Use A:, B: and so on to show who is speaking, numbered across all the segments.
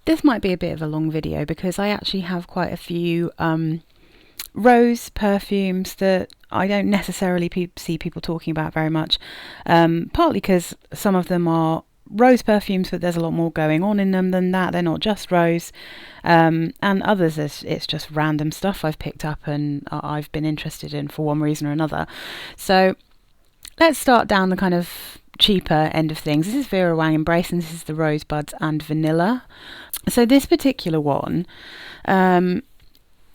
A: This might be a bit of a long video because I actually have quite a few rose perfumes that I don't necessarily see people talking about very much, partly because some of them are rose perfumes, but there's a lot more going on in them than that. They're not just rose, and others it's just random stuff I've picked up and I've been interested in for one reason or another. So let's start down the kind of cheaper end of things. This is Vera Wang Embrace, and this is the Rosebuds and Vanilla. So this particular one,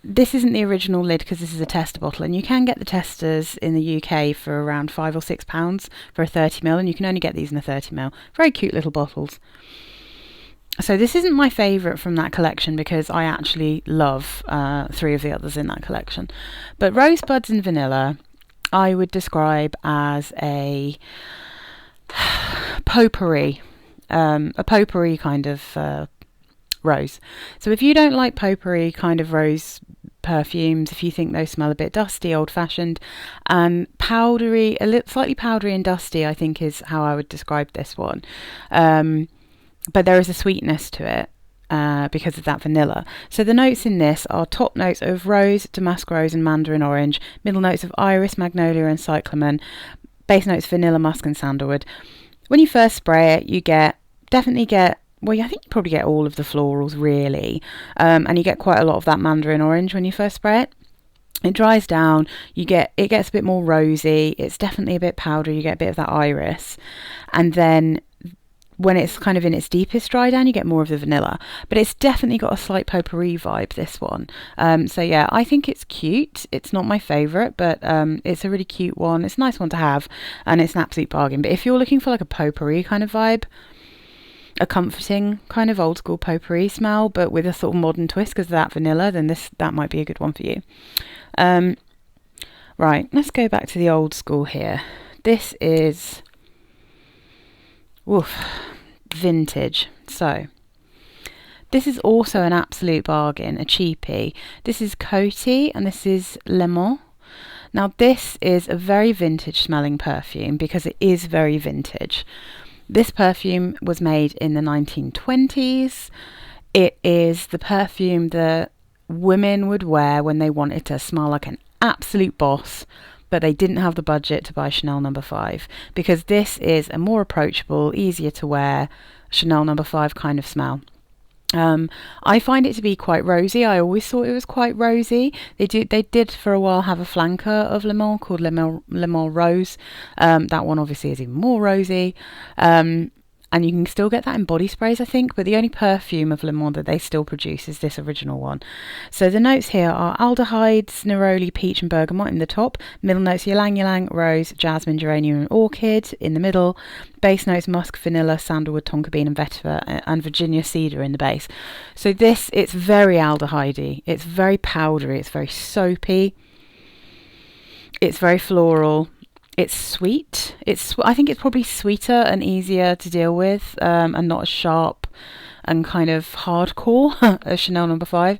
A: this isn't the original lid because this is a tester bottle, and you can get the testers in the UK for around £5 or £6 for a 30ml, and you can only get these in a 30ml. Very cute little bottles. So this isn't my favourite from that collection because I actually love 3 of the others in that collection. But Rosebuds and Vanilla I would describe as a potpourri, kind of rose. So if you don't like potpourri kind of rose perfumes, if you think those smell a bit dusty, old-fashioned, and powdery, slightly powdery and dusty, I think is how I would describe this one. But there is a sweetness to it because of that vanilla. So the notes in this are top notes of rose, damask rose and mandarin orange, middle notes of iris, magnolia and cyclamen, base notes vanilla, musk and sandalwood. When you first spray it, you definitely get, well, I think you probably get all of the florals really, and you get quite a lot of that mandarin orange when you first spray it. It dries down, it gets a bit more rosy, it's definitely a bit powdery, you get a bit of that iris, and then when it's kind of in its deepest dry down, you get more of the vanilla. But it's definitely got a slight potpourri vibe, this one. So yeah, I think it's cute. It's not my favourite, but it's a really cute one. It's a nice one to have, and it's an absolute bargain. But if you're looking for like a potpourri kind of vibe, a comforting kind of old school potpourri smell, but with a sort of modern twist because of that vanilla, then that might be a good one for you. Right, let's go back to the old school here. This is vintage. So this is also an absolute bargain, a cheapie. This is Coty and this is L'Aimant. Now this is a very vintage smelling perfume because it is very vintage. This perfume was made in the 1920s. It is the perfume that women would wear when they wanted to smell like an absolute boss, but they didn't have the budget to buy Chanel No. 5, because this is a more approachable, easier to wear Chanel No. 5 kind of smell. I find it to be quite rosy. I always thought it was quite rosy. They did for a while have a flanker of L'Aimant called L'Aimant Rose. That one obviously is even more rosy. And you can still get that in body sprays, I think, but the only perfume of L'Aimant that they still produce is this original one. So the notes here are aldehydes, neroli, peach and bergamot in the top. Middle notes ylang ylang, rose, jasmine, geranium and orchid in the middle. Base notes musk, vanilla, sandalwood, tonka bean and vetiver and Virginia cedar in the base. So it's very aldehydey. It's very powdery. It's very soapy. It's very floral. It's sweet. I think it's probably sweeter and easier to deal with, and not as sharp and kind of hardcore as Chanel No. 5.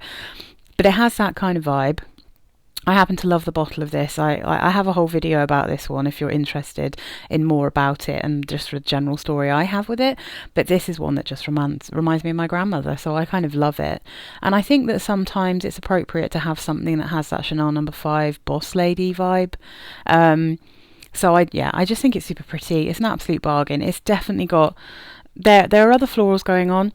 A: But it has that kind of vibe. I happen to love the bottle of this. I have a whole video about this one if you're interested in more about it and just the general story I have with it. But this is one that just reminds me of my grandmother, so I kind of love it. And I think that sometimes it's appropriate to have something that has that Chanel No. 5 boss lady vibe. So I just think it's super pretty. It's an absolute bargain. It's definitely got, there are other florals going on,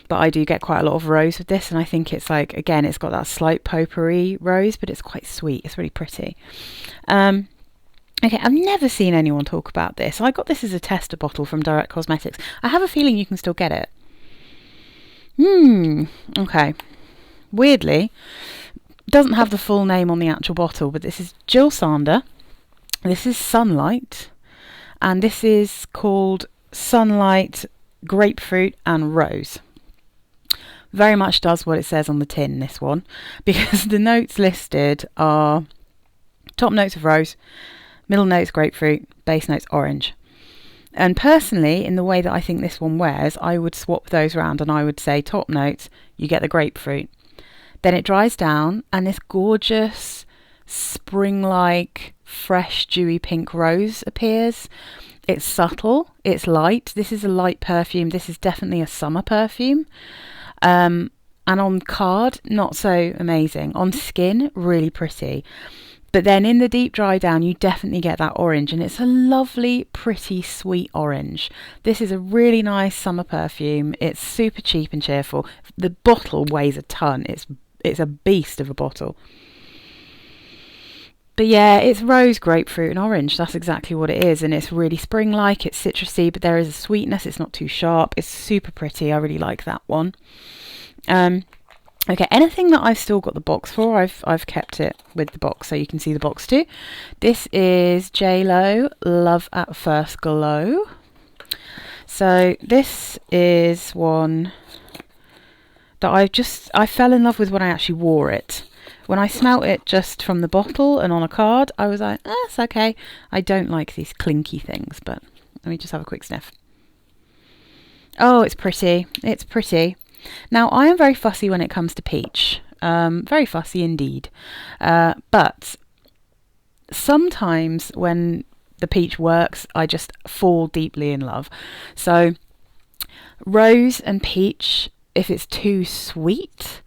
A: but I do get quite a lot of rose with this, and I think it's like, again, it's got that slight potpourri rose, but it's quite sweet. It's really pretty. Okay, I've never seen anyone talk about this. I got this as a tester bottle from Direct Cosmetics. I have a feeling you can still get it. Okay. Weirdly, doesn't have the full name on the actual bottle, but this is Jill Sander. This is Sunlight, and this is called Sunlight, Grapefruit and Rose. Very much does what it says on the tin, this one, because the notes listed are top notes of rose, middle notes grapefruit, base notes orange. And personally, in the way that I think this one wears, I would swap those around and I would say top notes, you get the grapefruit. Then it dries down and this gorgeous spring-like fresh dewy pink rose appears. It's subtle, it's light. This is a light perfume. This is definitely a summer perfume. And on card, not so amazing. On skin, really pretty. But then in the deep dry down, you definitely get that orange, and it's a lovely, pretty, sweet orange. This is a really nice summer perfume. It's super cheap and cheerful. The bottle weighs a ton. It's a beast of a bottle. But yeah, it's rose, grapefruit and orange. That's exactly what it is. And it's really spring-like. It's citrusy, but there is a sweetness. It's not too sharp. It's super pretty. I really like that one. Okay, anything that I've still got the box for, I've kept it with the box so you can see the box too. This is JLo Love at First Glow. So this is one that I fell in love with when I actually wore it. When I smelt it just from the bottle and on a card, I was like, it's okay. I don't like these clinky things, but let me just have a quick sniff. Oh, it's pretty. It's pretty. Now, I am very fussy when it comes to peach. Very fussy indeed. But sometimes when the peach works, I just fall deeply in love. So rose and peach, if it's too sweet,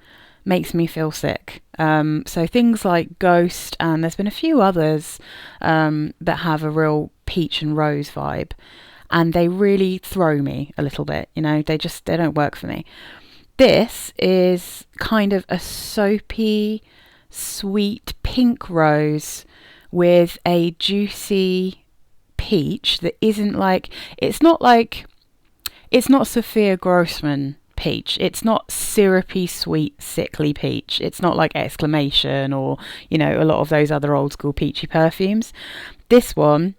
A: makes me feel sick. So things like Ghost, and there's been a few others that have a real peach and rose vibe, and they really throw me a little bit. They don't work for me. This is kind of a soapy, sweet pink rose with a juicy peach that isn't like, it's not Sophia Grossman peach. It's not syrupy, sweet, sickly peach. It's not like Exclamation or, a lot of those other old school peachy perfumes. This one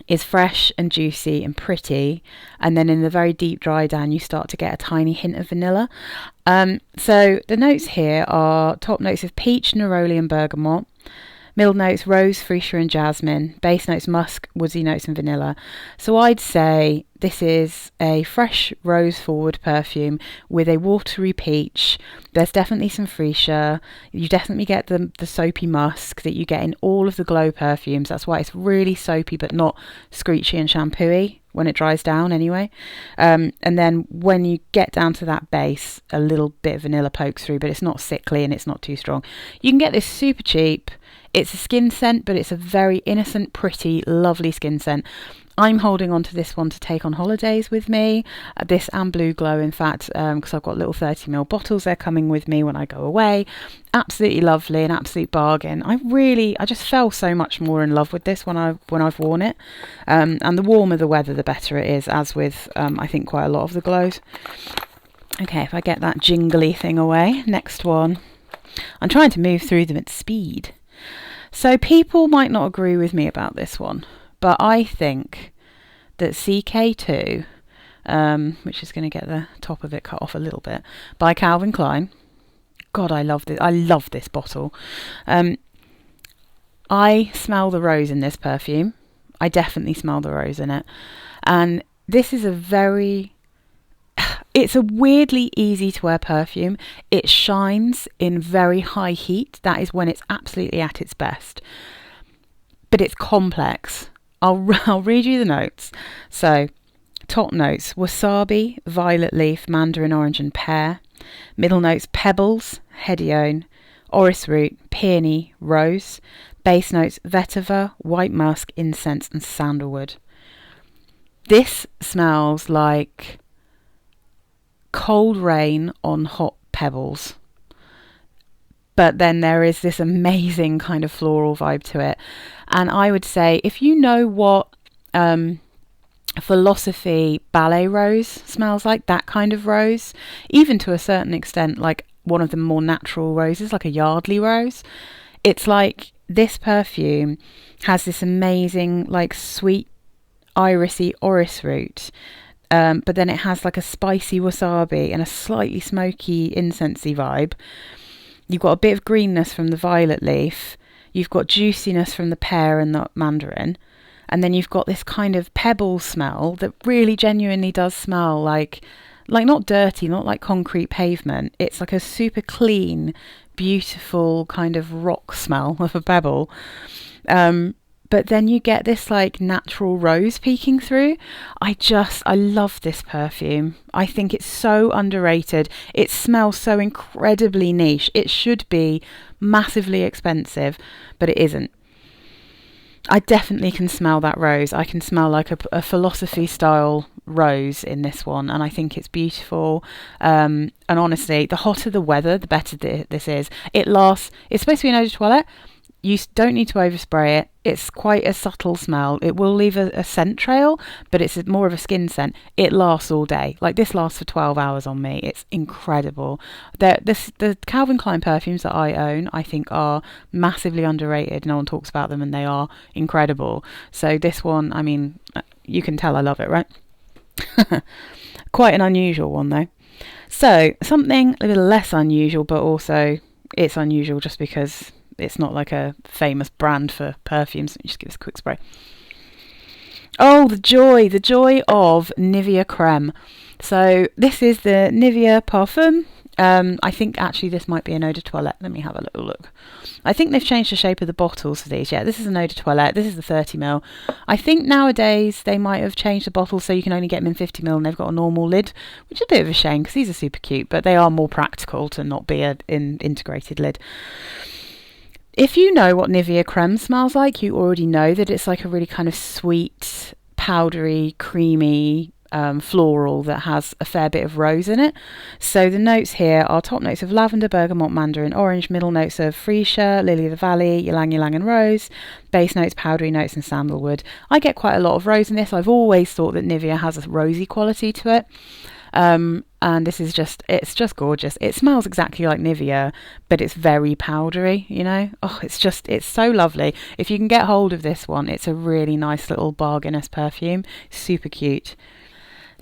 A: is fresh and juicy and pretty, and then in the very deep dry down you start to get a tiny hint of vanilla. So the notes here are top notes of peach, neroli and bergamot, middle notes rose, freesia and jasmine, base notes musk, woodsy notes and vanilla. So I'd say this is a fresh rose forward perfume with a watery peach. There's definitely some freesia. You definitely get the soapy musk that you get in all of the Glow perfumes. That's why it's really soapy but not screechy and shampooey when it dries down anyway. And then when you get down to that base, a little bit of vanilla pokes through, but it's not sickly and it's not too strong. You can get this super cheap. It's a skin scent, but it's a very innocent, pretty, lovely skin scent. I'm holding on to this one to take on holidays with me. This and Blue Glow, in fact, because I've got little 30ml bottles. They're coming with me when I go away. Absolutely lovely, an absolute bargain. I just fell so much more in love with this when I've worn it. And the warmer the weather, the better it is, as with, I think, quite a lot of the Glows. Okay, if I get that jingly thing away. Next one. I'm trying to move through them at speed. So people might not agree with me about this one, but I think that CK2, which is going to get the top of it cut off a little bit, by Calvin Klein. God, I love this. I love this bottle. I smell the rose in this perfume. I definitely smell the rose in it. And this is it's a weirdly easy to wear perfume. It shines in very high heat. That is when it's absolutely at its best. But it's complex. I'll read you the notes. So, top notes: wasabi, violet leaf, mandarin orange and pear. Middle notes: pebbles, hedione, orris root, peony, rose. Base notes: vetiver, white musk, incense and sandalwood. This smells like cold rain on hot pebbles, but then there is this amazing kind of floral vibe to it. And I would say, if you know what Philosophy Ballet Rose smells like, that kind of rose, even to a certain extent like one of the more natural roses, like a Yardley rose, it's like this perfume has this amazing like sweet irisy orris root. But then it has like a spicy wasabi and a slightly smoky incensey vibe. You've got a bit of greenness from the violet leaf. You've got juiciness from the pear and the mandarin. And then you've got this kind of pebble smell that really genuinely does smell like not dirty, not like concrete pavement. It's like a super clean, beautiful kind of rock smell of a pebble. But but then you get this like natural rose peeking through. I love this perfume. I think it's so underrated. It smells so incredibly niche. It should be massively expensive, but it isn't. I definitely can smell that rose. I can smell like a philosophy style rose in this one, and I think it's beautiful. And honestly, the hotter the weather, the better this is. It lasts. It's supposed to be an eau de toilette. You don't need to overspray it. It's quite a subtle smell. It will leave a scent trail, but it's more of a skin scent. It lasts all day. Like this lasts for 12 hours on me. It's incredible. The Calvin Klein perfumes that I own, I think, are massively underrated. No one talks about them, and they are incredible. So this one, I mean, you can tell I love it, right? Quite an unusual one though. So something a little less unusual, but also it's unusual just because it's not like a famous brand for perfumes. Let me just give this a quick spray. Oh, the joy of Nivea Creme. So this is the Nivea Parfum. I think actually this might be an eau de toilette. Let me have a little look. I think they've changed the shape of the bottles for these. Yeah, this is an eau de toilette. This is the 30ml. I think nowadays they might have changed the bottles so you can only get them in 50ml, and they've got a normal lid, which is a bit of a shame because these are super cute, but they are more practical to not be an integrated lid. If you know what Nivea Creme smells like, you already know that it's like a really kind of sweet, powdery, creamy, floral that has a fair bit of rose in it. So the notes here are top notes of lavender, bergamot, mandarin, orange, middle notes of freesia, lily of the valley, ylang ylang and rose, base notes, powdery notes and sandalwood. I get quite a lot of rose in this. I've always thought that Nivea has a rosy quality to it. And this is it's just gorgeous. It smells exactly like Nivea, but it's very powdery, you know. Oh, it's so lovely. If you can get hold of this one, it's a really nice little bargainous perfume. Super cute.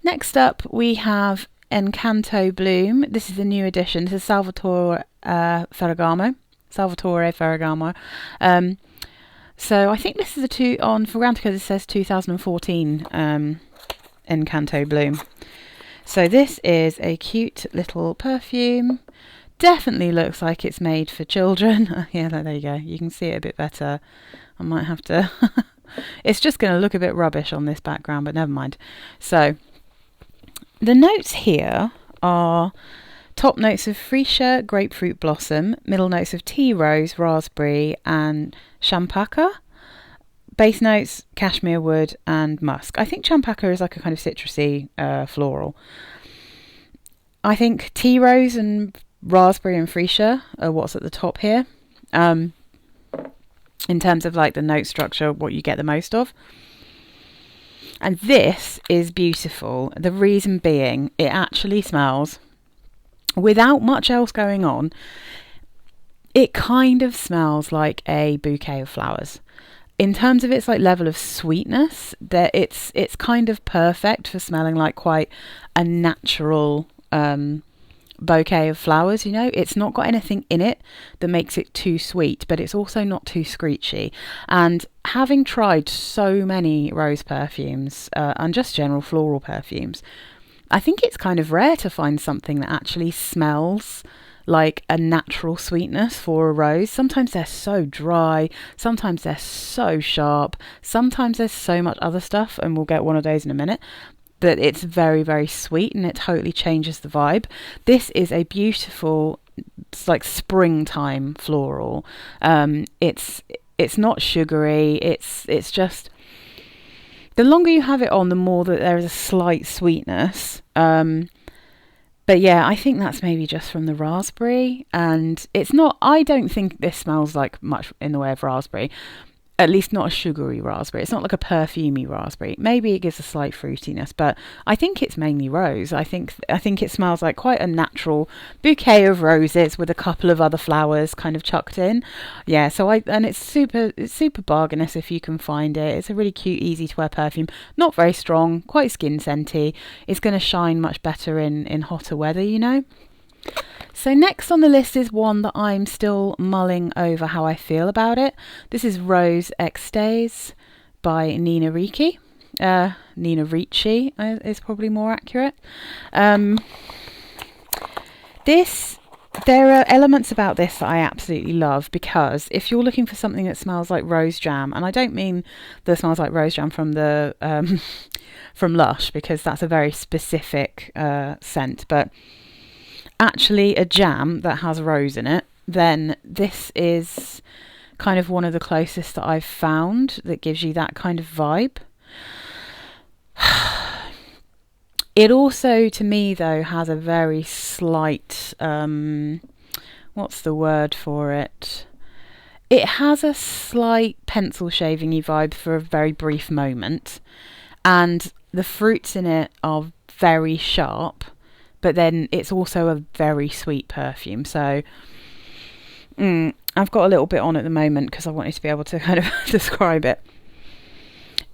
A: Next up, we have Incanto Bloom. This is a new edition. This is Salvatore Ferragamo. So I think this is on Ferragamo. This says 2014 Incanto Bloom. So this is a cute little perfume. Definitely looks like it's made for children. Yeah, there you go. You can see it a bit better. I might have to... It's just going to look a bit rubbish on this background, but never mind. So the notes here are top notes of freesia, grapefruit blossom, middle notes of tea rose, raspberry and champaca. Base notes, cashmere wood and musk. I think champaca is like a kind of citrusy floral. I think tea rose and raspberry and freesia are what's at the top here. In terms of like the note structure, what you get the most of. And this is beautiful. The reason being, it actually smells, without much else going on, it kind of smells like a bouquet of flowers. In terms of its like level of sweetness, that it's kind of perfect for smelling like quite a natural bouquet of flowers, you know. It's not got anything in it that makes it too sweet, but it's also not too screechy. And having tried so many rose perfumes and just general floral perfumes, I think it's kind of rare to find something that actually smells like a natural sweetness for a rose. Sometimes they're so dry, sometimes they're so sharp, sometimes there's so much other stuff, and we'll get one of those in a minute, that it's very, very sweet and it totally changes the vibe. This is a beautiful, it's like springtime floral. It's not sugary, it's just, the longer you have it on, the more that there is a slight sweetness. But yeah, I think that's maybe just from the raspberry, and it's not, I don't think this smells like much in the way of raspberry, at least not a sugary raspberry. It's not like a perfumey raspberry. Maybe it gives a slight fruitiness, but I think it's mainly rose. I think it smells like quite a natural bouquet of roses with a couple of other flowers kind of chucked in. Yeah, and it's super bargainous if you can find it. It's a really cute, easy to wear perfume. Not very strong, quite skin scenty. It's going to shine much better in hotter weather, you know. So next on the list is one that I'm still mulling over how I feel about it. This is Rose Extase by Nina Ricci. Nina Ricci is probably more accurate. This There are elements about this that I absolutely love, because if you're looking for something that smells like rose jam, and I don't mean that smells like rose jam from the from Lush, because that's a very specific scent, but actually a jam that has rose in it, then this is kind of one of the closest that I've found that gives you that kind of vibe. It also, to me though, has a very slight, what's the word for it? It has a slight pencil shaving-y vibe for a very brief moment, and the fruits in it are very sharp, but then it's also a very sweet perfume. So I've got a little bit on at the moment because I wanted to be able to kind of describe it.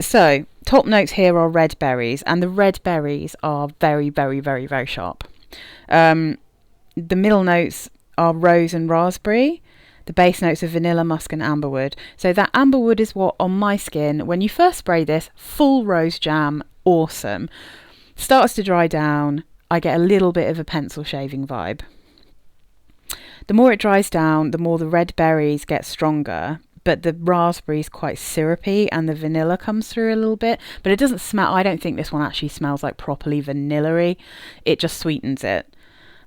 A: So top notes here are red berries, and the red berries are very, very, very, very sharp. The middle notes are rose and raspberry. The base notes are vanilla, musk and amberwood. So that amberwood is what, on my skin, when you first spray this, full rose jam, awesome. Starts to dry down, I get a little bit of a pencil shaving vibe. The more it dries down, the more the red berries get stronger, but the raspberry is quite syrupy and the vanilla comes through a little bit, but it doesn't smell. I don't think this one actually smells like properly vanilla-y. It just sweetens it,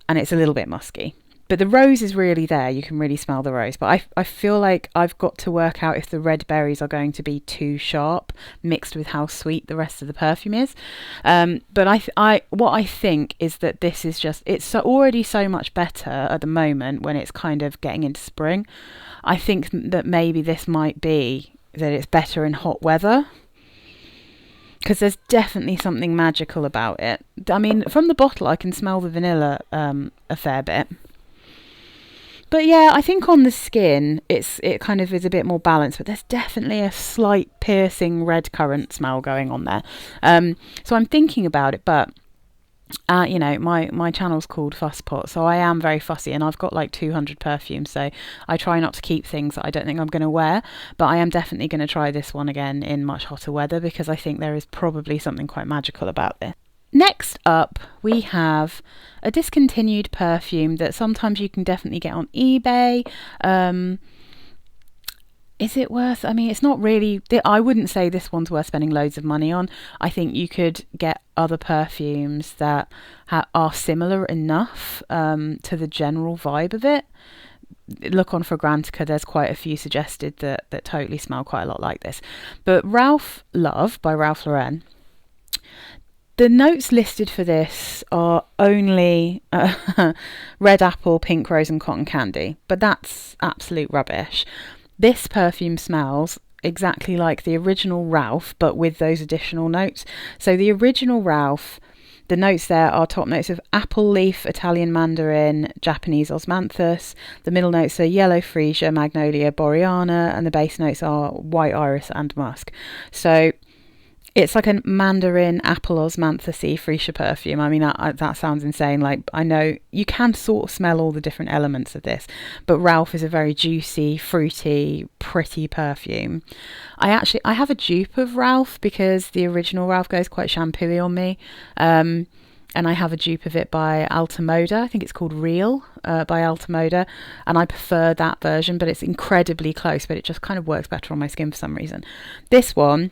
A: and it's a little bit musky. But the rose is really there. You can really smell the rose. But I feel like I've got to work out if the red berries are going to be too sharp mixed with how sweet the rest of the perfume is. But what I think is that this is just, it's already so much better at the moment when it's kind of getting into spring. I think that maybe this might be that it's better in hot weather, because there's definitely something magical about it. I mean, from the bottle I can smell the vanilla a fair bit. But yeah, I think on the skin, it kind of is a bit more balanced, but there's definitely a slight piercing red currant smell going on there. So I'm thinking about it, but you know, my channel's called Fusspot, so I am very fussy, and I've got like 200 perfumes, so I try not to keep things that I don't think I'm going to wear, but I am definitely going to try this one again in much hotter weather, because I think there is probably something quite magical about this. Next up, we have a discontinued perfume that sometimes you can definitely get on eBay. Is it worth? I mean, it's not really. I wouldn't say this one's worth spending loads of money on. I think you could get other perfumes that are similar enough to the general vibe of it. Look on Fragrantica, there's quite a few suggested that totally smell quite a lot like this. But Ralph Love by Ralph Lauren. The notes listed for this are only red apple, pink rose and cotton candy, but that's absolute rubbish. This perfume smells exactly like the original Ralph, but with those additional notes. So the original Ralph, the notes there are top notes of apple leaf, Italian mandarin, Japanese osmanthus. The middle notes are yellow freesia, magnolia, boreana, and the base notes are white iris and musk. So it's like a mandarin, apple, osmanthus-y freesia perfume. I mean, that sounds insane. Like, I know you can sort of smell all the different elements of this, but Ralph is a very juicy, fruity, pretty perfume. I have a dupe of Ralph, because the original Ralph goes quite shampooey on me. And I have a dupe of it by Altamoda. I think it's called Real by Altamoda, and I prefer that version, but it's incredibly close, but it just kind of works better on my skin for some reason. This one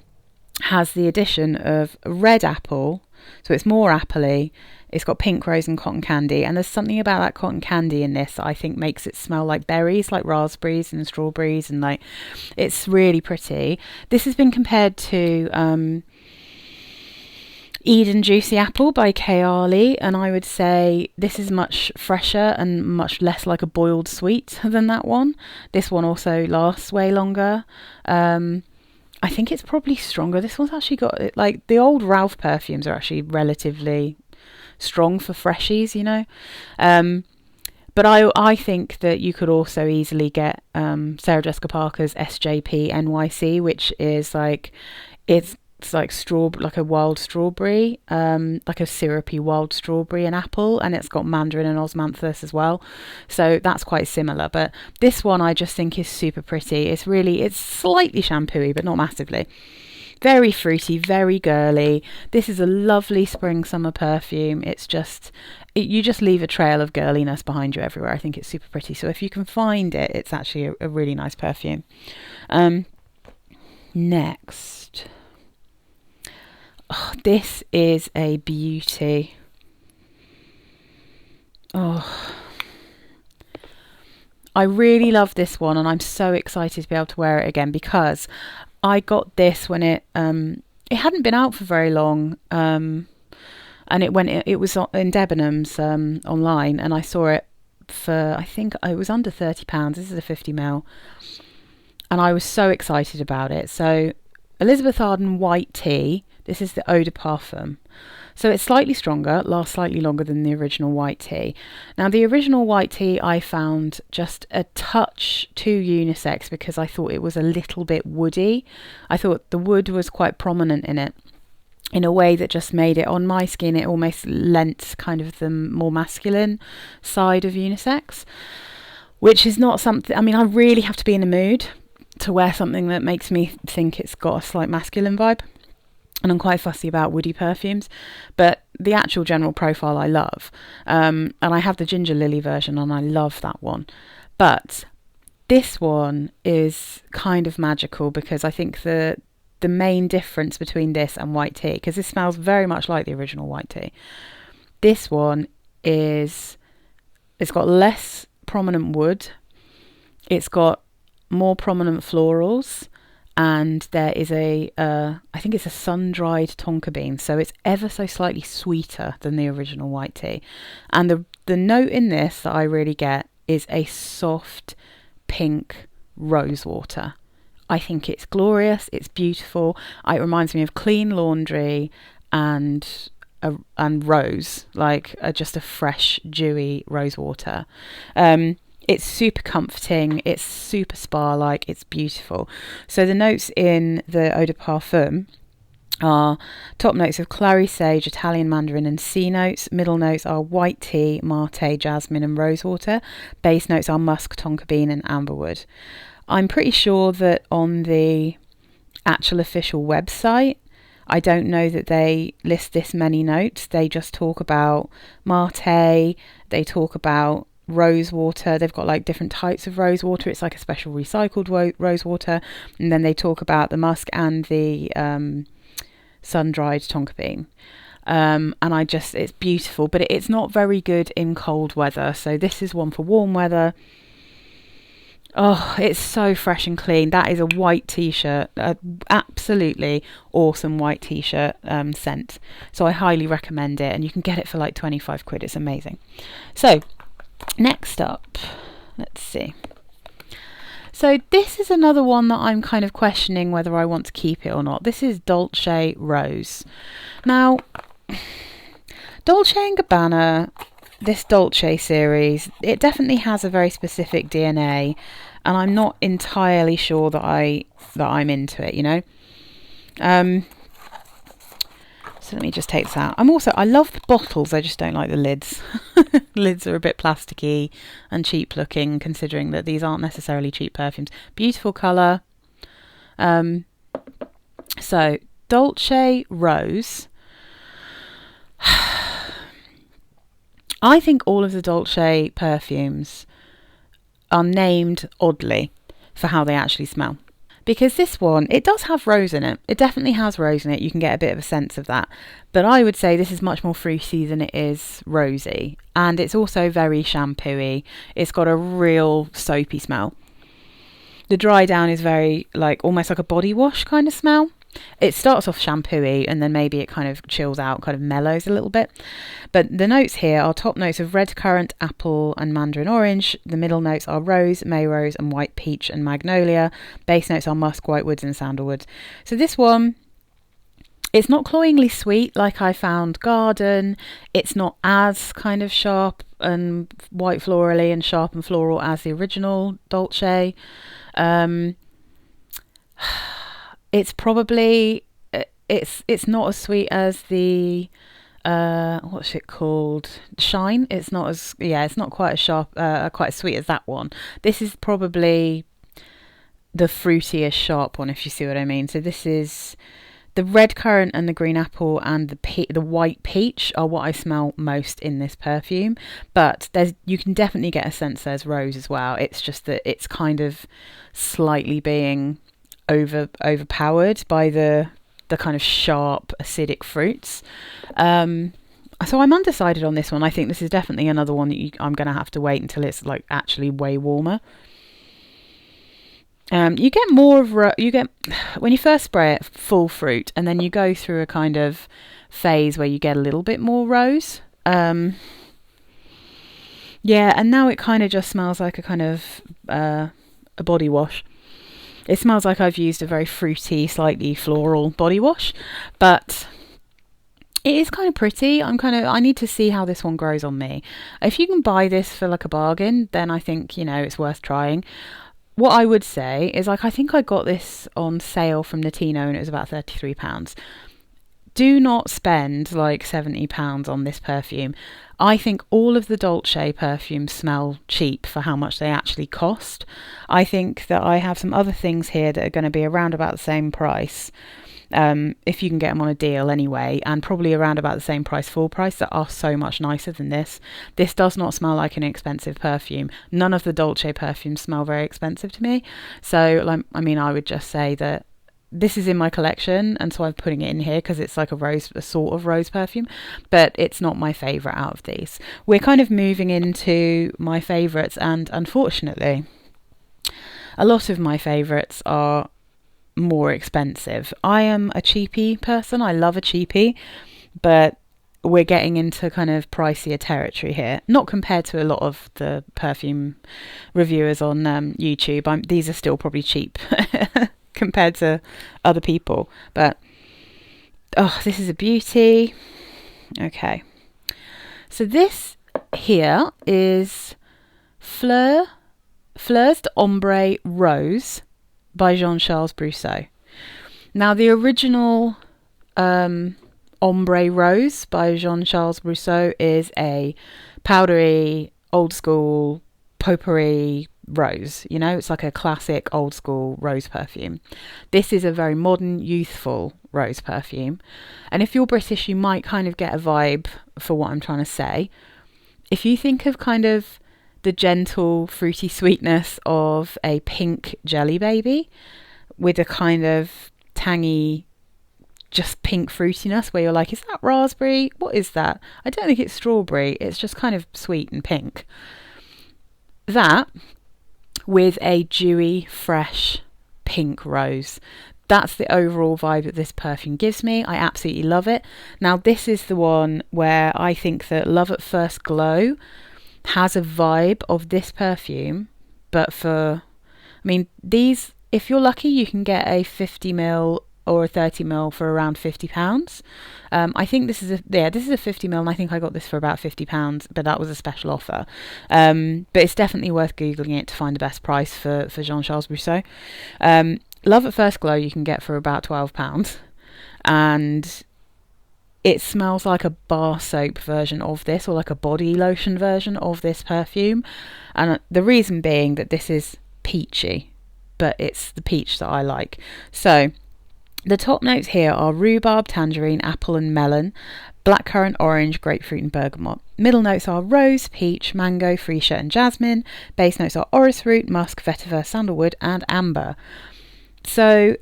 A: has the addition of red apple, so it's more appley. It's got pink rose and cotton candy, and there's something about that cotton candy in this that I think makes it smell like berries, like raspberries and strawberries, and like, it's really pretty. This has been compared to Eden Juicy Apple by Kayali, and I would say this is much fresher and much less like a boiled sweet than that one. This one also lasts way longer. I think it's probably stronger. This one's actually got, like, the old Ralph perfumes are actually relatively strong for freshies, you know. But I think that you could also easily get Sarah Jessica Parker's SJP NYC, which is like, it's like like a wild strawberry, like a syrupy wild strawberry and apple, and it's got mandarin and osmanthus as well, so that's quite similar. But this one I just think is super pretty. It's slightly shampooey, but not massively. Very fruity, very girly. This is a lovely spring summer perfume. It's just, you just leave a trail of girliness behind you everywhere. I think it's super pretty. So if you can find it, it's actually a really nice perfume. Next. Oh, this is a beauty. Oh, I really love this one, and I'm so excited to be able to wear it again, because I got this when it hadn't been out for very long, and it was in Debenhams online, and I saw it for, I think it was under £30. This is a 50ml, and I was so excited about it. So Elizabeth Arden White Tea. This is the Eau de Parfum. So it's slightly stronger, lasts slightly longer than the original white tea. Now, the original white tea I found just a touch too unisex, because I thought it was a little bit woody. I thought the wood was quite prominent in it, in a way that just made it, on my skin, it almost lent kind of the more masculine side of unisex, which is not something, I mean, I really have to be in the mood to wear something that makes me think it's got a slight masculine vibe. And I'm quite fussy about woody perfumes, but the actual general profile I love. And I have the Ginger Lily version, and I love that one. But this one is kind of magical, because I think the main difference between this and white tea, because this smells very much like the original white tea, this one it's got less prominent wood, it's got more prominent florals, and there is I think it's a sun-dried tonka bean, so it's ever so slightly sweeter than the original white tea. And the note in this that I really get is a soft pink rose water. I think it's glorious, it's beautiful. It reminds me of clean laundry and rose, like just a fresh, dewy rose water. It's super comforting, it's super spa-like, it's beautiful. So the notes in the Eau de Parfum are top notes of clary sage, Italian mandarin and sea notes. Middle notes are white tea, mate, jasmine and rosewater. Base notes are musk, tonka bean and amberwood. I'm pretty sure that on the actual official website, I don't know that they list this many notes. They just talk about mate, they talk about rose water. They've got like different types of rose water. It's like a special recycled rose water, and then they talk about the musk and the sun-dried tonka bean. And it's beautiful, but it's not very good in cold weather. So this is one for warm weather. Oh, it's so fresh and clean. That is a white t-shirt, absolutely awesome white t-shirt scent. So I highly recommend it, and you can get it for like 25 quid. It's amazing. So next up, let's see. So this is another one that I'm kind of questioning whether I want to keep it or not. This is Dolce Rose. Now, Dolce&Gabbana, this Dolce series, it definitely has a very specific DNA, and I'm not entirely sure that I'm into it, you know. So let me just take this out. I love the bottles, I just don't like the lids. Lids are a bit plasticky and cheap looking, considering that these aren't necessarily cheap perfumes. Beautiful colour. So, Dolce Rose. I think all of the Dolce perfumes are named oddly for how they actually smell. Because this one, it does have rose in it. It definitely has rose in it. You can get a bit of a sense of that. But I would say this is much more fruity than it is rosy. And it's also very shampoo-y. It's got a real soapy smell. The dry down is very, like, almost like a body wash kind of smell. It starts off shampoo-y, and then maybe it kind of chills out, kind of mellows a little bit. But the notes here are top notes of red currant, apple and mandarin orange. The middle notes are rose, may rose and white peach and magnolia. Base notes are musk, white woods and sandalwood. So this one, it's not cloyingly sweet like I found Garden. It's not as kind of sharp and white florally and sharp and floral as the original Dolce. It's probably, it's not as sweet as the, what's it called? Shine. It's not quite as sharp, quite as sweet as that one. This is probably the fruitiest sharp one, if you see what I mean. So this is The red currant and the green apple and the white peach are what I smell most in this perfume. But you can definitely get a sense there's rose as well. It's just that it's kind of slightly being overpowered by the kind of sharp acidic fruits. So I'm undecided on this one. I think this is definitely another one that I'm going to have to wait until it's like actually way warmer. You get more of when you first spray it, full fruit, and then you go through a kind of phase where you get a little bit more rose. And now it kind of just smells like a kind of a body wash. It smells like I've used a very fruity, slightly floral body wash, but it is kind of pretty. I need to see how this one grows on me. If you can buy this for like a bargain, then I think, it's worth trying. What I would say is, like, I think I got this on sale from Notino and it was about £33. Do not spend like £70 on this perfume. I think all of the Dolce perfumes smell cheap for how much they actually cost. I think that I have some other things here that are going to be around about the same price. If you can get them on a deal anyway, and probably around about the same price, full price, that are so much nicer than this. This does not smell like an expensive perfume. None of the Dolce perfumes smell very expensive to me. So, I would just say that this is in my collection, and so I'm putting it in here because it's like a sort of rose perfume, but it's not my favourite out of these. We're kind of moving into my favourites, and unfortunately, a lot of my favourites are more expensive. I am a cheapie person. I love a cheapie, but we're getting into kind of pricier territory here. Not compared to a lot of the perfume reviewers on YouTube. These are still probably cheap compared to other people. But this is a beauty. Okay, so this here is Fleurs d'Ombre Rose by Jean-Charles Brosseau. Now, the original Ombre Rose by Jean-Charles Brosseau is a powdery, old school, potpourri rose. It's like a classic old school rose perfume. This is a very modern, youthful rose perfume. And if you're British, you might kind of get a vibe for what I'm trying to say. If you think of kind of the gentle fruity sweetness of a pink jelly baby with a kind of tangy, just pink fruitiness where you're like, is that raspberry? What is that? I don't think it's strawberry. It's just kind of sweet and pink. That with a dewy, fresh pink rose. That's the overall vibe that this perfume gives me. I absolutely love it. Now, this is the one where I think that Love at First Glow has a vibe of this perfume, but these, if you're lucky, you can get a 50ml or a 30ml for around £50. I think this is a 50ml, and I think I got this for about £50, but that was a special offer. But it's definitely worth googling it to find the best price for Jean-Charles Brosseau. Love at First Glow you can get for about £12, and it smells like a bar soap version of this, or like a body lotion version of this perfume. And the reason being that this is peachy, but it's the peach that I like. So the top notes here are rhubarb, tangerine, apple and melon, blackcurrant, orange, grapefruit and bergamot. Middle notes are rose, peach, mango, freesia and jasmine. Base notes are orris root, musk, vetiver, sandalwood and amber. So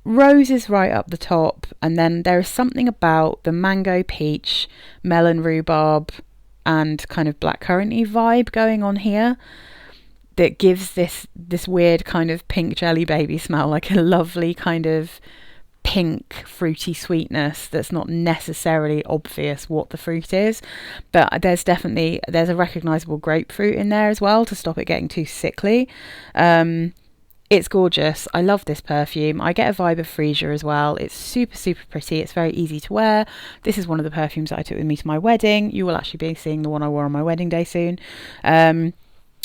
A: rose is right up the top, and then there is something about the mango, peach, melon, rhubarb and kind of blackcurranty vibe going on here that gives this weird kind of pink jelly baby smell, like a lovely kind of pink fruity sweetness that's not necessarily obvious what the fruit is, but there's a recognizable grapefruit in there as well to stop it getting too sickly. It's gorgeous. I love this perfume. I get a vibe of freesia as well. It's super, super pretty. It's very easy to wear. This is one of the perfumes that I took with me to my wedding. You will actually be seeing the one I wore on my wedding day soon.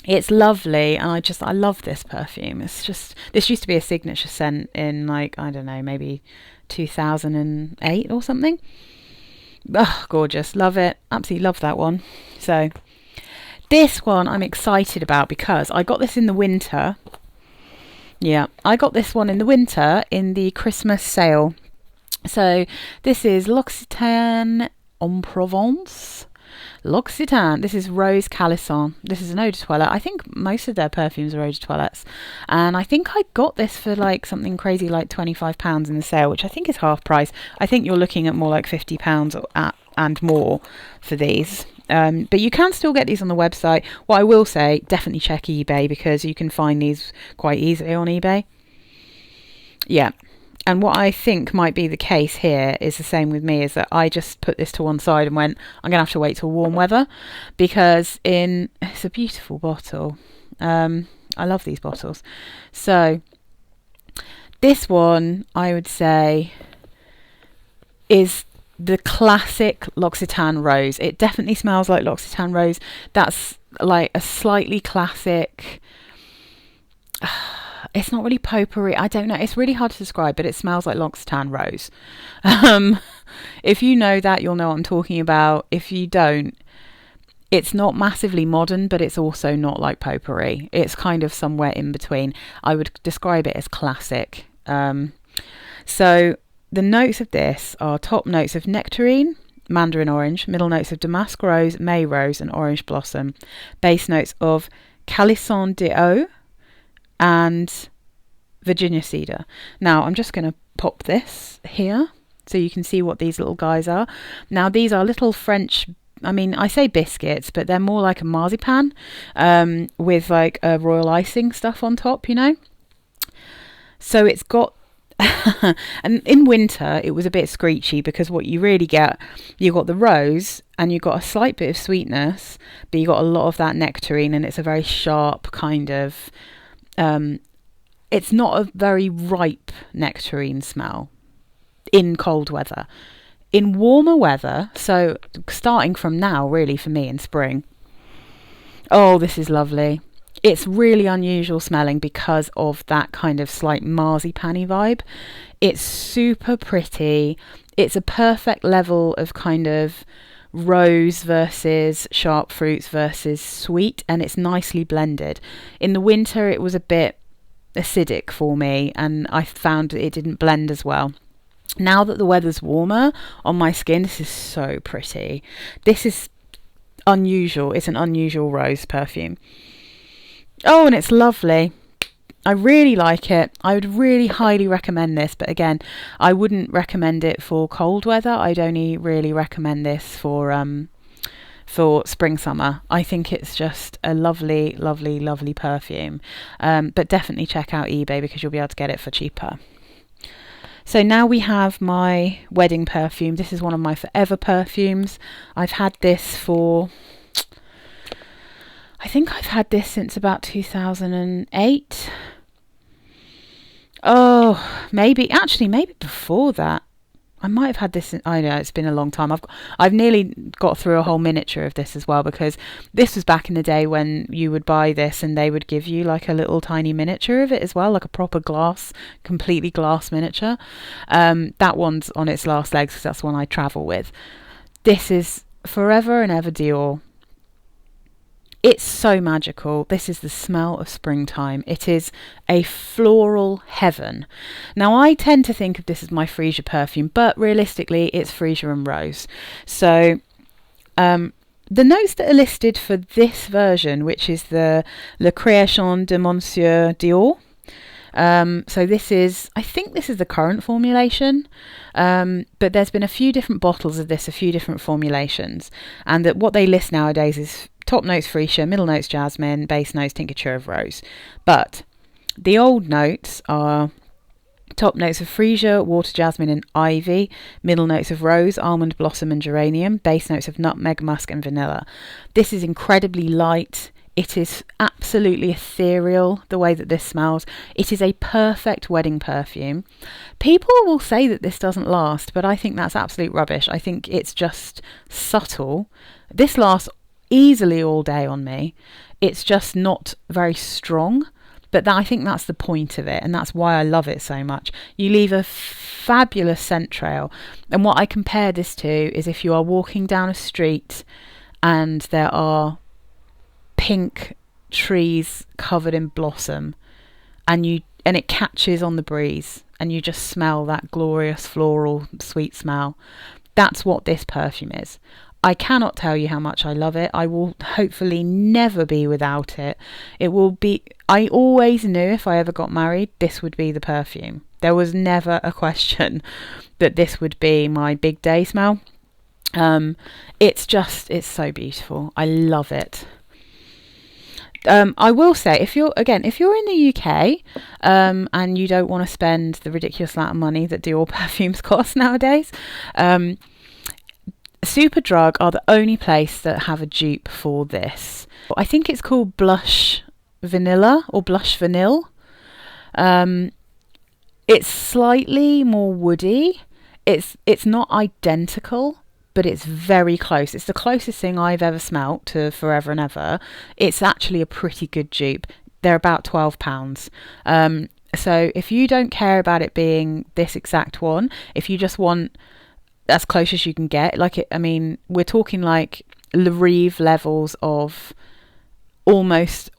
A: It's lovely, and I love this perfume. It's just, this used to be a signature scent in maybe 2008 or something. Oh, gorgeous. Love it. Absolutely love that one. So this one I'm excited about because I got this in the winter. Yeah, I got this one in the winter in the Christmas sale So this is L'Occitane en Provence. L'Occitane. This is Rose Calisson. This is an eau de toilette. I think most of their perfumes are eau de toilettes. And I think I got this for like something crazy like £25 in the sale, which I think is half price. I think you're looking at more like £50 and more for these. But you can still get these on the website. What I will say, definitely check eBay, because you can find these quite easily on eBay. Yeah. And what I think might be the case here is the same with me, is that I just put this to one side and went, I'm going to have to wait till warm weather, because it's a beautiful bottle. I love these bottles. So this one, I would say, is the classic L'Occitane Rose. It definitely smells like L'Occitane Rose. That's like a slightly classic... It's not really potpourri. I don't know. It's really hard to describe, but it smells like L'Occitane Rose. If you know that, you'll know what I'm talking about. If you don't, it's not massively modern, but it's also not like potpourri. It's kind of somewhere in between. I would describe it as classic. So the notes of this are top notes of nectarine, mandarin orange, middle notes of damask rose, May rose, and orange blossom. Base notes of Calisson d'eau and Virginia cedar. Now I'm just going to pop this here so you can see what these little guys are. Now these are little French, I mean, I say biscuits, but they're more like a marzipan with like a royal icing stuff on top, you know. So it's got and in winter it was a bit screechy, because what you really get, you got the rose and you got a slight bit of sweetness, but you got a lot of that nectarine, and it's a very sharp kind of it's not a very ripe nectarine smell in cold weather. In warmer weather, so starting from now really for me in spring, oh, this is lovely. It's really unusual smelling because of that kind of slight marzipan-y vibe. It's super pretty. It's a perfect level of kind of rose versus sharp fruits versus sweet, and it's nicely blended. In the winter it was a bit acidic for me, and I found it didn't blend as well. Now that the weather's warmer, on my skin, this is so pretty. This is unusual. It's an unusual rose perfume. Oh, and it's lovely. I really like it. I would really highly recommend this, but again, I wouldn't recommend it for cold weather. I'd only really recommend this for spring, summer. I think it's just a lovely, lovely, lovely perfume. But definitely check out eBay, because you'll be able to get it for cheaper. So now we have my wedding perfume. This is one of my forever perfumes. I've had this for... I think I've had this since about 2008. Oh, maybe before that. I might have had this. I know it's been a long time. I've nearly got through a whole miniature of this as well, because this was back in the day when you would buy this and they would give you like a little tiny miniature of it as well, like a proper completely glass miniature. That one's on its last legs, because that's the one I travel with. This is Forever and Ever Dior. It's so magical. This is the smell of springtime. It is a floral heaven. Now, I tend to think of this as my freesia perfume, but realistically, it's freesia and rose. So, the notes that are listed for this version, which is the Le Création de Monsieur Dior. So this is, I think this is the current formulation, but there's been a few different bottles of this, a few different formulations, and that what they list nowadays is top notes freesia, middle notes jasmine, base notes tincture of rose. But the old notes are top notes of freesia, water jasmine and ivy, middle notes of rose, almond blossom and geranium, base notes of nutmeg, musk and vanilla. This is incredibly light. It is absolutely ethereal, the way that this smells. It is a perfect wedding perfume. People will say that this doesn't last, but I think that's absolute rubbish. I think it's just subtle. This lasts easily all day on me. It's just not very strong, but I think that's the point of it, and that's why I love it so much. You leave a fabulous scent trail, and what I compare this to is if you are walking down a street and there are pink trees covered in blossom, and it catches on the breeze, and you just smell that glorious floral sweet smell. That's what this perfume is. I cannot tell you how much I love it. I will hopefully never be without it. It will be, I always knew if I ever got married, this would be the perfume. There was never a question that this would be my big day smell. It's so beautiful. I love it. I will say, if you're in the UK, and you don't want to spend the ridiculous amount of money that Dior perfumes cost nowadays, Superdrug are the only place that have a dupe for this. I think it's called Blush Vanilla or Blush Vanille. It's slightly more woody. It's not identical, but it's very close. It's the closest thing I've ever smelt to Forever and Ever. It's actually a pretty good dupe. They're about £12. So if you don't care about it being this exact one, if you just want as close as you can get, we're talking like Le Rive levels of almost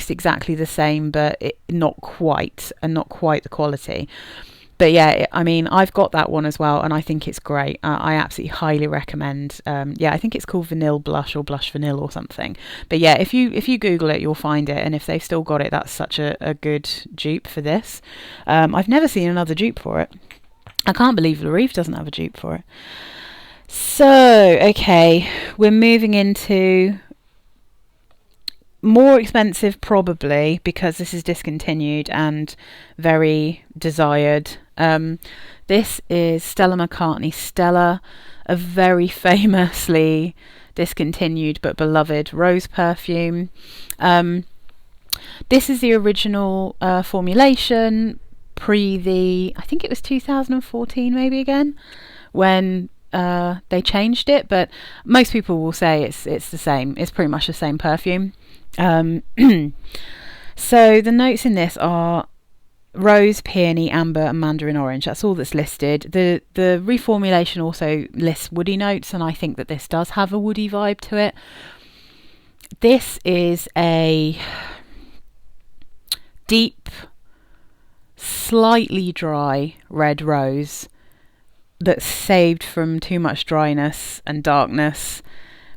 A: exactly the same, but not quite the quality. But yeah, I've got that one as well, and I think it's great. I absolutely highly recommend. I think it's called Vanille Blush or Blush Vanille or something. But yeah, if you Google it, you'll find it. And if they've still got it, that's such a good dupe for this. I've never seen another dupe for it. I can't believe Le Rive doesn't have a dupe for it. So, okay, we're moving into more expensive probably because this is discontinued and very desired. This is Stella McCartney Stella, a very famously discontinued but beloved rose perfume. This is the original formulation pre I think it was 2014 maybe again when they changed it, but most people will say it's the same. It's pretty much the same perfume. So the notes in this are rose, peony, amber and mandarin orange. That's all that's listed. The reformulation also lists woody notes, and I think that this does have a woody vibe to it. This is a deep, slightly dry red rose that's saved from too much dryness and darkness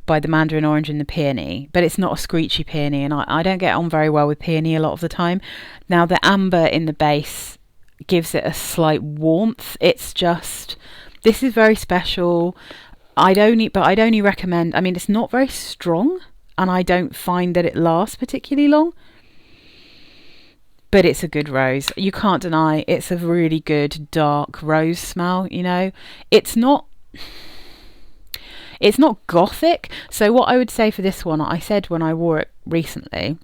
A: by the mandarin orange and the peony, but it's not a screechy peony, and I don't get on very well with peony a lot of the time. Now the amber in the base gives it a slight warmth. This is very special. I'd only recommend, it's not very strong, and I don't find that it lasts particularly long, but it's a good rose. You can't deny it's a really good dark rose smell. It's not gothic. So what I would say for this one, I said when I wore it recently,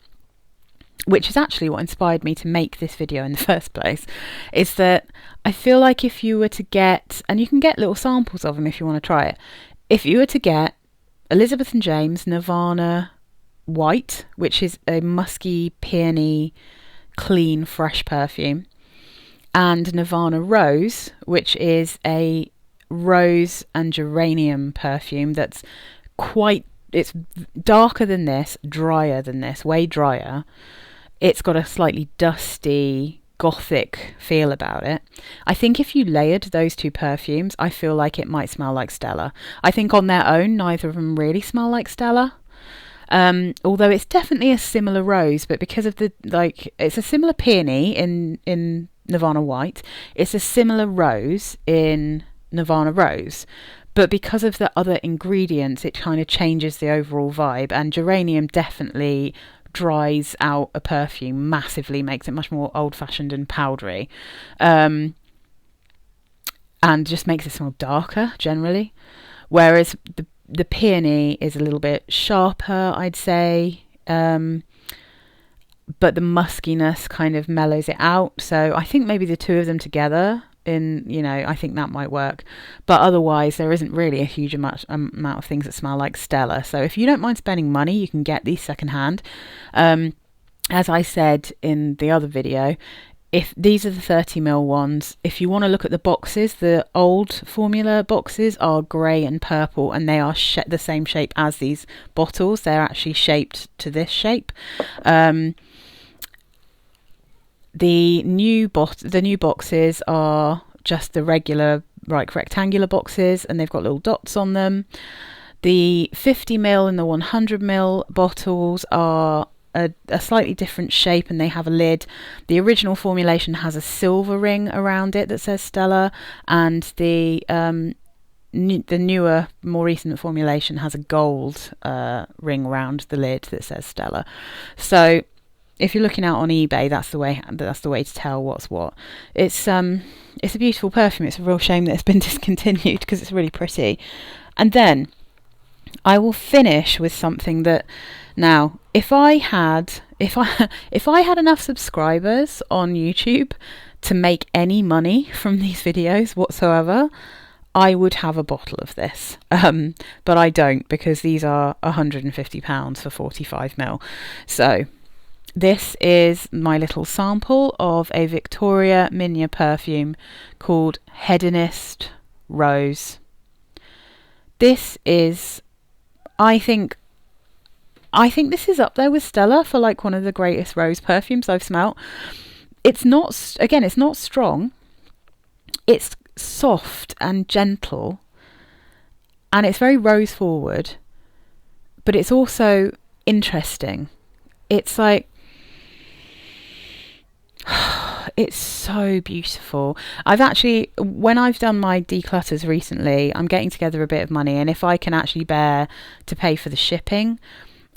A: which is actually what inspired me to make this video in the first place, is that I feel like if you were to get, and you can get little samples of them if you want to try it, if you were to get Elizabeth & James Nirvana White, which is a musky, peony, clean, fresh perfume, and Nirvana Rose, which is a rose and geranium perfume that's it's darker than this, drier than this, way drier. It's got a slightly dusty, gothic feel about it. I think if you layered those two perfumes, I feel like it might smell like Stella. I think on their own, neither of them really smell like Stella. Although it's definitely a similar rose, but because of it's a similar peony in Nirvana White, it's a similar rose in Nirvana Rose, but because of the other ingredients, it kind of changes the overall vibe. And geranium definitely dries out a perfume massively, makes it much more old-fashioned and powdery, and just makes it smell darker generally. Whereas the peony is a little bit sharper, I'd say, but the muskiness kind of mellows it out. So I think maybe the two of them together, I think that might work. But otherwise, there isn't really a huge amount of things that smell like Stella. So if you don't mind spending money, you can get these secondhand. As I said in the other video, if these are the 30ml ones, if you want to look at the boxes, the old formula boxes are grey and purple, and they are the same shape as these bottles. They're actually shaped to this shape. The new boxes are just the regular rectangular boxes, and they've got little dots on them. The 50ml and the 100ml bottles are a slightly different shape, and they have a lid. The original formulation has a silver ring around it that says Stella, and the newer, more recent formulation has a gold ring around the lid that says Stella. So if you're looking out on eBay, that's the way to tell what's what. It's a beautiful perfume. It's a real shame that it's been discontinued because it's really pretty. And then I will finish with something that, now, if I had enough subscribers on YouTube to make any money from these videos whatsoever, I would have a bottle of this. But I don't, because these are £150 for 45ml. So this is my little sample of a Victoria Minya perfume called Hedonist Rose. This is, I think this is up there with Stella for like one of the greatest rose perfumes I've smelt. It's not strong. It's soft and gentle, and it's very rose forward, but it's also interesting. It's like, it's so beautiful. When I've done my declutters recently, I'm getting together a bit of money, and if I can actually bear to pay for the shipping,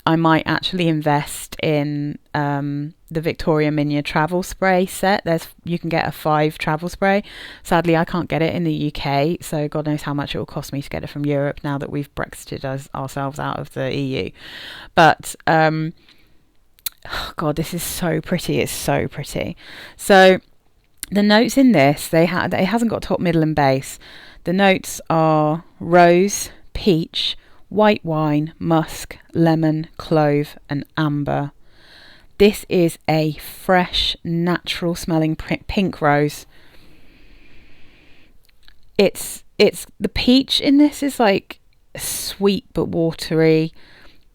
A: I might actually invest in the Victoria Minya travel spray set. You can get a 5 travel spray. Sadly, I can't get it in the UK, so God knows how much it will cost me to get it from Europe now that we've Brexited ourselves out of the EU. But oh God, this is so pretty. It's so pretty. So the notes in this, it hasn't got top, middle and base. The notes are rose, peach, white wine, musk, lemon, clove and amber. This is a fresh, natural smelling pink rose. It's the peach in this is like sweet but watery.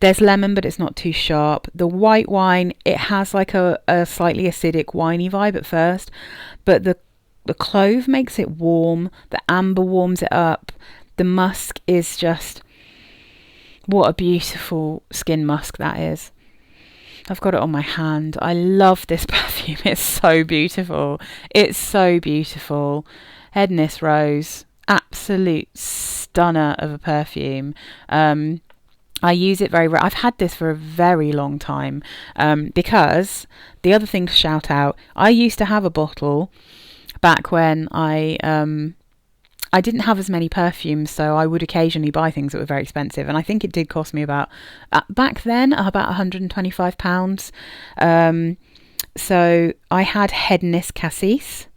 A: There's lemon, but it's not too sharp. The white wine, it has like a slightly acidic winey vibe at first, but the clove makes it warm. The amber warms it up. The musk is just, what a beautiful skin musk that is. I've got it on my hand. I love this perfume. It's so beautiful. It's so beautiful. Hedonist Rose, absolute stunner of a perfume. I use it very I've had this for a very long time, because the other thing to shout out, I used to have a bottle back when I didn't have as many perfumes, so I would occasionally buy things that were very expensive, and I think it did cost me about back then about £125. So I had Hedonist Cassis,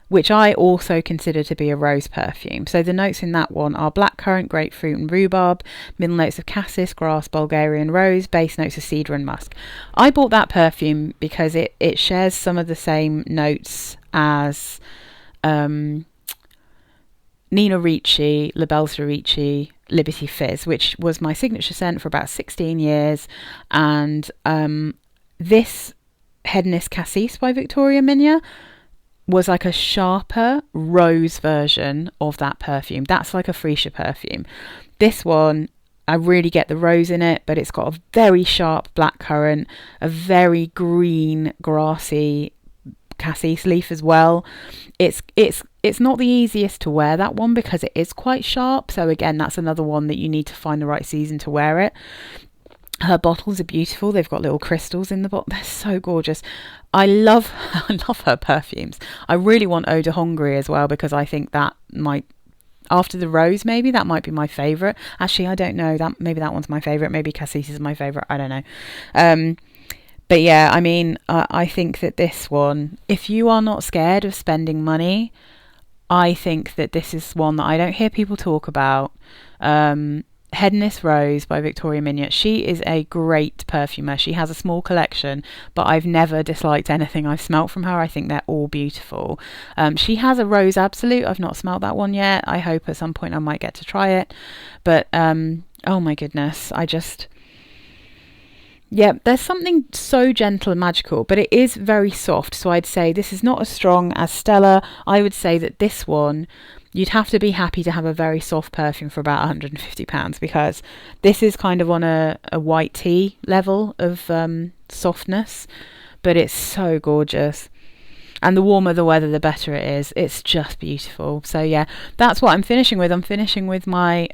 A: which I also consider to be a rose perfume. So the notes in that one are blackcurrant, grapefruit and rhubarb, middle notes of cassis, grass, Bulgarian rose, base notes of cedar and musk. I bought that perfume because it shares some of the same notes as Nino Ricci, La Belle Ricci, Liberty Fizz, which was my signature scent for about 16 years. And this Hedonist Cassis by Victoria Minya was like a sharper rose version of that perfume. That's like a freesia perfume. This one, I really get the rose in it, but it's got a very sharp blackcurrant, a very green grassy cassis leaf as well. It's not the easiest to wear, that one, because it is quite sharp. So again, that's another one that you need to find the right season to wear it. Her bottles are beautiful. They've got little crystals in the bottle. They're so gorgeous. I love her perfumes. I really want Eau de Hongrie as well, because I think that might, after the rose, maybe that might be my favourite. Actually, I don't know. Maybe that one's my favourite. Maybe Cassis is my favourite. I don't know. But yeah, I mean, I think that this one, if you are not scared of spending money, I think that this is one that I don't hear people talk about. Hedonist Rose by Victoria Minya. She is a great perfumer. She has a small collection, but I've never disliked anything I've smelt from her. I think they're all beautiful. She has a Rose Absolute. I've not smelt that one yet. I hope at some point I might get to try it. But oh my goodness, Yeah, there's something so gentle and magical, but it is very soft. So I'd say this is not as strong as Stella. I would say that this one, you'd have to be happy to have a very soft perfume for about £150, because this is kind of on a white tea level of softness, but it's so gorgeous. And the warmer the weather, the better it is. It's just beautiful. So yeah, that's what I'm finishing with. I'm finishing with my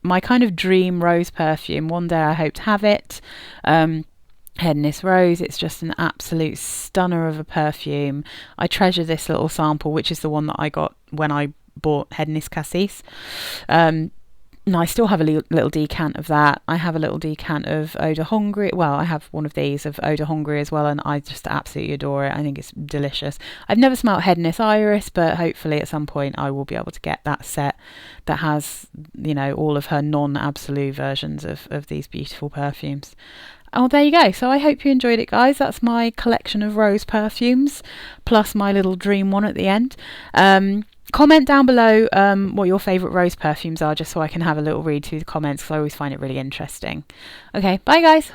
A: my kind of dream rose perfume. One day I hope to have it. Hedonist Rose. It's just an absolute stunner of a perfume. I treasure this little sample, which is the one that I got when I bought Hedonist Cassis. And I still have a little decant of that. I have a little decant of Eau de Hongrie. Well, I have one of these of Eau de Hongrie as well, and I just absolutely adore it. I think it's delicious. I've never smelled Hedonist Iris, but hopefully at some point I will be able to get that set that has, you know, all of her non-absolute versions of these beautiful perfumes. Oh, there you go. So I hope you enjoyed it, guys. That's my collection of rose perfumes, plus my little dream one at the end. Comment down below what your favourite rose perfumes are, just so I can have a little read through the comments, because I always find it really interesting. Okay, bye guys.